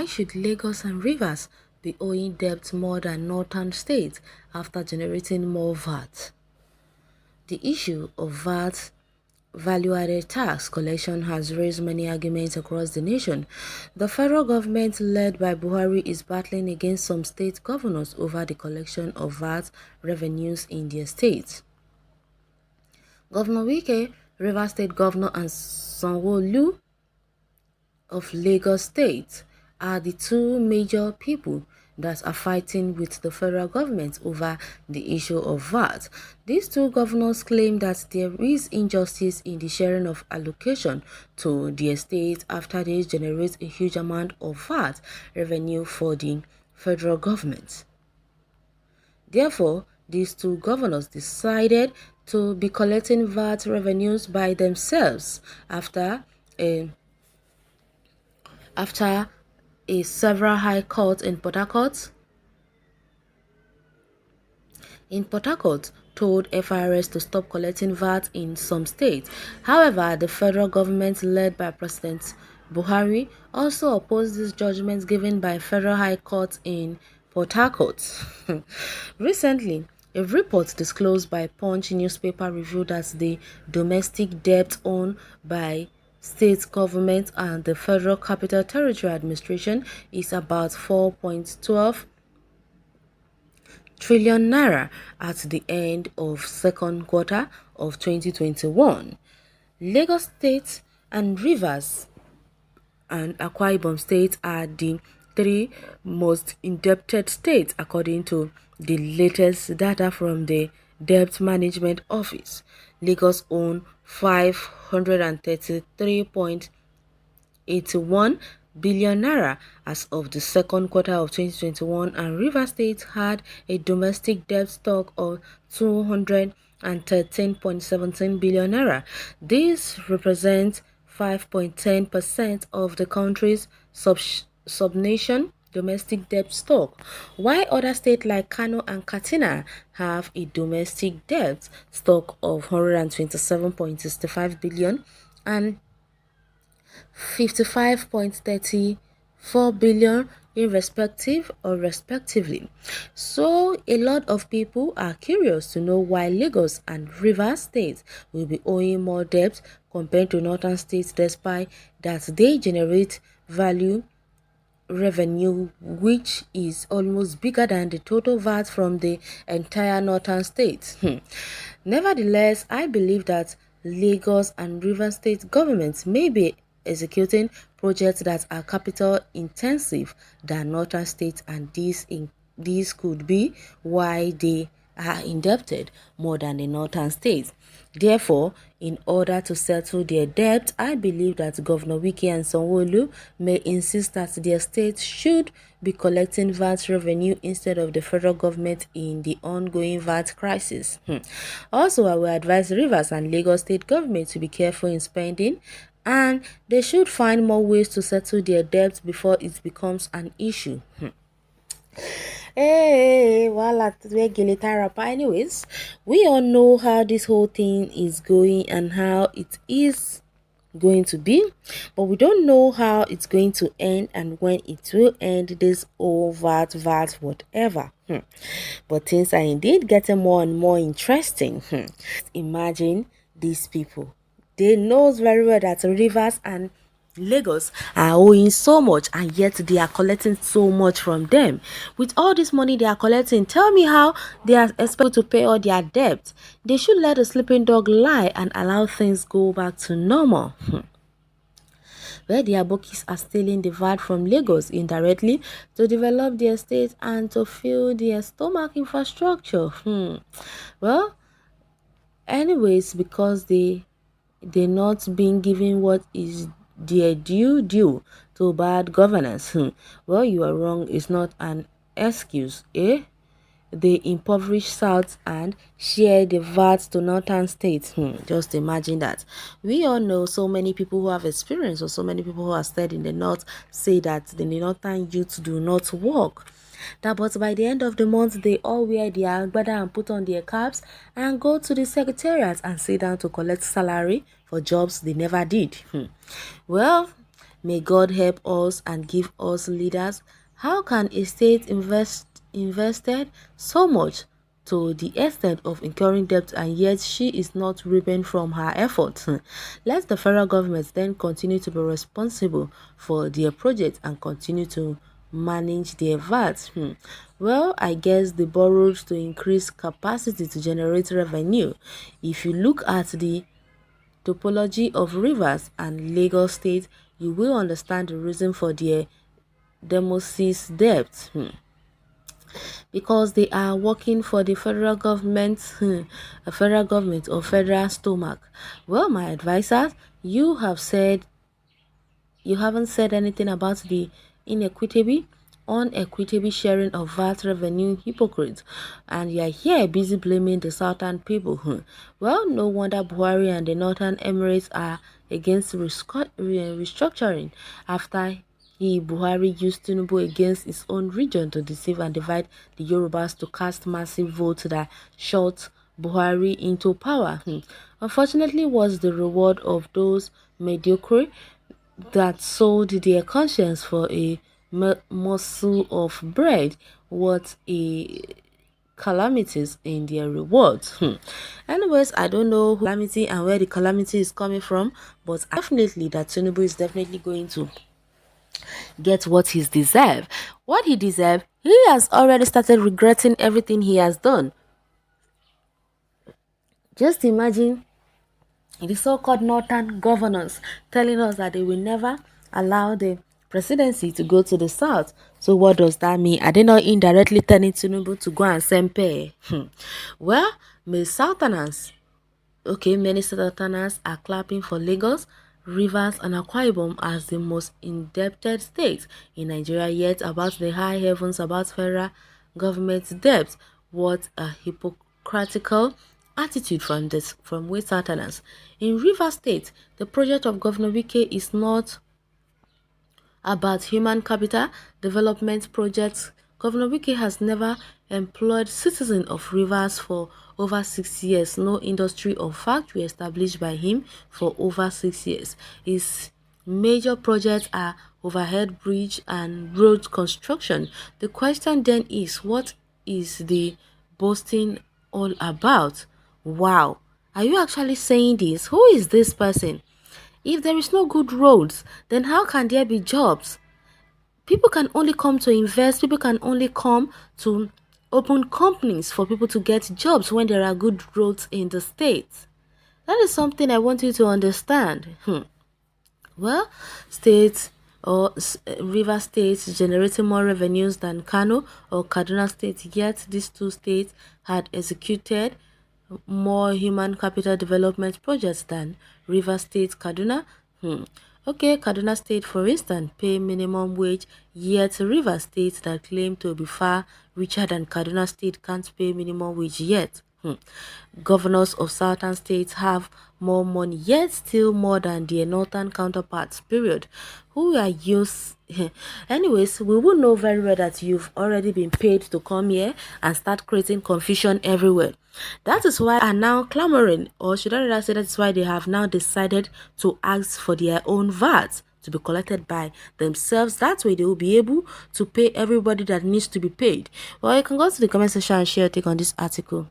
should Lagos and Rivers be owing debt more than northern states after generating more VAT? The issue of VAT value-added tax collection has raised many arguments across the nation. The federal government, led by Buhari, is battling against some state governors over the collection of VAT revenues in their states. Governor Wike, Rivers State Governor, and Sanwo-Olu of Lagos State are the two major people that are fighting with the federal government over the issue of VAT. These two governors claim that there is injustice in the sharing of allocation to their states after they generate a huge amount of VAT revenue for the federal government. Therefore, these two governors decided to be collecting VAT revenues by themselves after a several high court in Port Harcourt told FRS to stop collecting VAT in some states. However, the federal government, led by President Buhari, also opposed these judgments given by Federal High Court in Port Harcourt. Recently, a report disclosed by Punch newspaper revealed that the domestic debt owned by state government and the Federal Capital Territory Administration is about 4.12 trillion naira at the end of second quarter of 2021. Lagos State and Rivers and Akwa Ibom State are the three most indebted states according to the latest data from the Debt Management Office. Lagos owns 533.81 billion naira as of the second quarter of 2021, and Rivers State had a domestic debt stock of 213.17 billion naira. This represents 5.10% of the country's subnation domestic debt stock, while other states like Kano and Katsina have a domestic debt stock of 127.65 billion and 55.34 billion respectively. So a lot of people are curious to know why Lagos and Rivers states will be owing more debt compared to northern states, despite that they generate revenue which is almost bigger than the total VAT from the entire northern states. Nevertheless, I believe that Lagos and Rivers state governments may be executing projects that are capital intensive than northern states, and these could be why they are indebted more than the northern states. Therefore, in order to settle their debt, I believe that Governor Wike and Sanwo-Olu may insist that their states should be collecting VAT revenue instead of the federal government in the ongoing VAT crisis. Also, I will advise Rivers and Lagos state government to be careful in spending, and they should find more ways to settle their debts before it becomes an issue. Hey, well, anyways, we all know how this whole thing is going and how it is going to be, but we don't know how it's going to end and when it will end, this all VAT, whatever. But things are indeed getting more and more interesting. Imagine these people. They know very well that Rivers and Lagos are owing so much, and yet they are collecting so much from them. With all this money they are collecting, tell me how they are expected to pay all their debt. They should let the sleeping dog lie and allow things go back to normal. Where the Abokis are stealing the VAT from Lagos indirectly to develop their state and to fill their stomach infrastructure. Well, anyways, because they're not being given what is their due to bad governance. Well, you are wrong. It's not an excuse, eh? They impoverish South and share the VAT to northern states. Just imagine that. We all know so many people who have experience, or so many people who are stayed in the north, say that the northern youths do not work. But by the end of the month, they all wear their agbada and put on their caps and go to the secretariat and sit down to collect salary for jobs they never did. Well, May God help us and give us leaders. How can a state invested so much to the extent of incurring debt and yet she is not reaping from her efforts? Let the federal government then continue to be responsible for their project and continue to manage their VAT. Well, I guess they borrowed to increase capacity to generate revenue. If you look at the topology of Rivers and Lagos State, you will understand the reason for their demosis debt. Because they are working for the federal government, a federal government or federal stomach. Well, my advisors, you haven't said anything about the inequitable, unequitable sharing of VAT revenue hypocrites, and you are here busy blaming the southern people. Well, no wonder Buhari and the northern Emirates are against restructuring after Buhari used Tinubu against his own region to deceive and divide the Yorubas to cast massive votes that shot Buhari into power. Unfortunately, was the reward of those mediocre that sold their conscience for a morsel of bread. What a calamities in their rewards. Anyways, I don't know who calamity and where the calamity is coming from, but definitely that Tinubu is definitely going to get what he's deserved. What he deserved, he has already started regretting everything he has done. Just imagine the so-called northern governors telling us that they will never allow the presidency to go to the south. So what does that mean? Are they not indirectly telling Tinubu to go and sempe? Well, may Southerners, okay, many Southerners are clapping for Lagos, Rivers and Akwa Ibom as the most indebted states in Nigeria, yet about the high heavens about federal government debt. What a hypocritical attitude from we Southerners. In Rivers State, the project of Governor Wike is not about human capital development projects. Governor Wike has never employed citizens of Rivers for over 6 years. No industry or factory established by him for over 6 years. His major projects are overhead bridge and road construction. The question then is, what is the boasting all about? Wow. Are you actually saying this? Who is this person? If there is no good roads, then how can there be jobs? People can only come to invest, people can only come to open companies for people to get jobs when there are good roads in the state. That is something I want you to understand. Well, states or river states generating more revenues than Kano or Kaduna State, yet these two states had executed more human capital development projects than River State Kaduna. Okay, Kaduna State, for instance, pay minimum wage, yet River State that claim to be far richer than Kaduna State can't pay minimum wage yet. Governors of southern states have more money, yet still more than their northern counterparts, period. Who are used... Anyways, we will know very well that you've already been paid to come here and start creating confusion everywhere. That is why are now clamoring, or should I rather say that's why they have now decided to ask for their own VAT to be collected by themselves. That way they will be able to pay everybody that needs to be paid. Well, you can go to the comment section and share your take on this article.